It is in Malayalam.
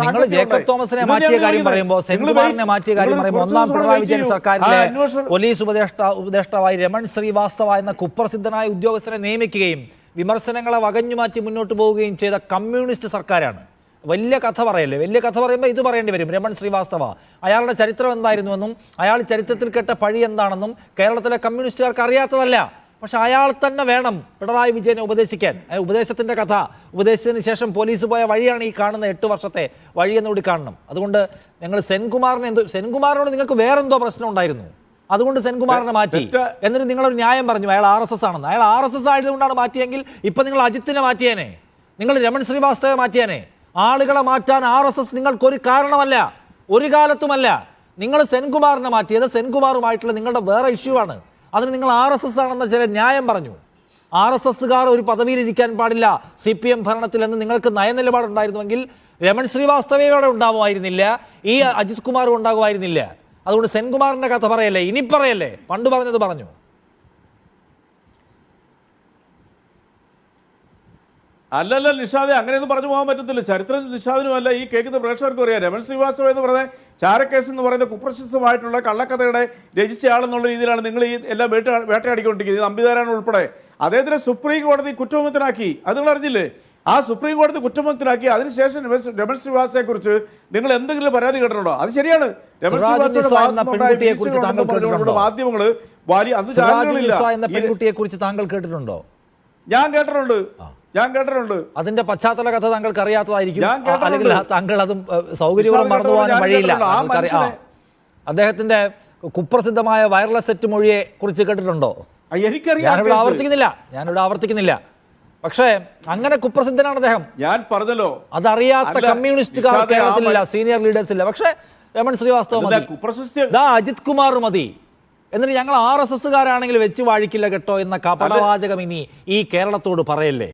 നിങ്ങൾ ജേക്കബ് തോമസിനെ മാറ്റിയ കാര്യം പറയുമ്പോൾ, സെൻകുമാറിനെ മാറ്റിയ കാര്യം പറയുമ്പോൾ, ഒന്നാം പിണറായി വിജയൻ സർക്കാരിലെ പോലീസ് ഉപദേഷ്ടാവായി രമൺ ശ്രീവാസ്തവ എന്ന കുപ്രസിദ്ധനായ ഉദ്യോഗസ്ഥനെ നിയമിക്കുകയും വിമർശനങ്ങളെ വകഞ്ഞുമാറ്റി മുന്നോട്ട് പോവുകയും ചെയ്ത കമ്മ്യൂണിസ്റ്റ് സർക്കാരാണ്. വലിയ കഥ പറയല്ലേ? വലിയ കഥ പറയുമ്പോൾ ഇത് പറയേണ്ടി വരും. രമൺ ശ്രീവാസ്തവ, അയാളുടെ ചരിത്രം എന്തായിരുന്നുവെന്നും അയാൾ ചരിത്രത്തിൽ കെട്ട പഴി എന്താണെന്നും കേരളത്തിലെ കമ്മ്യൂണിസ്റ്റുകാർക്ക് അറിയാത്തതല്ല. പക്ഷെ അയാൾ തന്നെ വേണം പിണറായി വിജയനെ ഉപദേശിക്കാൻ. ഉപദേശത്തിൻ്റെ കഥ, ഉപദേശത്തിന് ശേഷം പോലീസ് പോയ വഴിയാണ് ഈ കാണുന്ന 8 വർഷത്തെ വഴിയെന്നുകൂടി കാണണം. അതുകൊണ്ട് ഞങ്ങൾ സെൻകുമാറിനോട് നിങ്ങൾക്ക് വേറെന്തോ പ്രശ്നം ഉണ്ടായിരുന്നു, അതുകൊണ്ട് സെൻകുമാറിനെ മാറ്റി. എന്നിട്ട് നിങ്ങളൊരു ന്യായം പറഞ്ഞു അയാൾ RSS ആണെന്ന്. അയാൾ RSS ആയതുകൊണ്ടാണ് മാറ്റിയെങ്കിൽ ഇപ്പം നിങ്ങൾ അജിത്തിനെ മാറ്റിയേനെ, നിങ്ങൾ രമൺ ശ്രീവാസ്തവയെ മാറ്റിയേനെ. ആളുകളെ മാറ്റാൻ RSS നിങ്ങൾക്കൊരു കാരണമല്ല, ഒരു കാലത്തുമല്ല. നിങ്ങൾ സെൻകുമാറിനെ മാറ്റിയത് സെൻകുമാറുമായിട്ടുള്ള നിങ്ങളുടെ വേറെ ഇഷ്യൂ ആണ്. അതിന് നിങ്ങൾ RSS ആണെന്ന ചില ന്യായം പറഞ്ഞു. RSSകാർ ഒരു പദവിയിലിരിക്കാൻ പാടില്ല CPM ഭരണത്തിൽ എന്ന് നിങ്ങൾക്ക് നയനിലപാടുണ്ടായിരുന്നുവെങ്കിൽ രമൺ ശ്രീവാസ്തവയോടെ ഉണ്ടാകുമായിരുന്നില്ല, ഈ അജിത് കുമാറും ഉണ്ടാകുമായിരുന്നില്ല. അതുകൊണ്ട് സെൻകുമാറിൻ്റെ കഥ പറയല്ലേ, ഇനി പറയല്ലേ, പണ്ട് പറഞ്ഞത് പറഞ്ഞു. അല്ലല്ല നിഷാദെ, അങ്ങനെയൊന്നും പറഞ്ഞു പോകാൻ പറ്റത്തില്ല. ചരിത്രം നിഷാദിനുമല്ല, ഈ കേൾക്കുന്ന പ്രേക്ഷകർക്കും അറിയാം. രമൺ ശ്രീവാസ്തവ എന്ന് പറയുന്നത് ചാരക്കേസ് എന്ന് പറയുന്ന കുപ്രസിദ്ധമായിട്ടുള്ള കള്ളക്കഥയുടെ രചിച്ചയാളെന്നുള്ള രീതിയിലാണ് നിങ്ങൾ ഈ എല്ലാം വേട്ടയാടിക്കൊണ്ടിരിക്കുന്നത്. അംബിതാരാണ് ഉൾപ്പെടെ അദ്ദേഹത്തിനെ സുപ്രീം കോടതി കുറ്റവിമുക്തനാക്കി. അത് നിങ്ങൾ അറിഞ്ഞില്ലേ? ആ സുപ്രീം കോടതി കുറ്റവിമുക്തനാക്കി. അതിനുശേഷം രമൺ ശ്രീവാസ്തവയെ കുറിച്ച് നിങ്ങൾ എന്തെങ്കിലും പരാതി കേട്ടിട്ടുണ്ടോ? അത് ശരിയാണ്. രമൺ ശ്രീവാസ്തവ മാധ്യമങ്ങള് വലിയ പെൺകുട്ടിയെ കുറിച്ച് താങ്കൾ കേട്ടിട്ടുണ്ടോ? ഞാൻ കേട്ടിട്ടുണ്ട്. അതിന്റെ പശ്ചാത്തല കഥ താങ്കൾക്ക് അറിയാത്തതായിരിക്കും, അല്ലെങ്കിൽ താങ്കൾ അതും സൗകര്യപൂർവ്വം മറന്നു പോകാനും വഴിയില്ല. അദ്ദേഹത്തിന്റെ കുപ്രസിദ്ധമായ വയർലെസ് സെറ്റ് മൊഴിയെ കുറിച്ച് കേട്ടിട്ടുണ്ടോ? ഞാനിവിടെ ആവർത്തിക്കുന്നില്ല. പക്ഷേ അങ്ങനെ കുപ്രസിദ്ധനാണ് അദ്ദേഹം. ഞാൻ പറഞ്ഞല്ലോ, അതറിയാത്ത കമ്മ്യൂണിസ്റ്റുകാർ കേരളത്തിലില്ല, സീനിയർ ലീഡേഴ്സ് ഇല്ല. പക്ഷേ രമൺ ശ്രീവാസ്തവ മതി, അജിത് കുമാർ മതി. എന്നിട്ട് ഞങ്ങൾ RSSകാരാണെങ്കിൽ വെച്ച് വാഴിക്കില്ല കേട്ടോ എന്ന കപടവാചകം ഇനി ഈ കേരളത്തോട് പറയല്ലേ?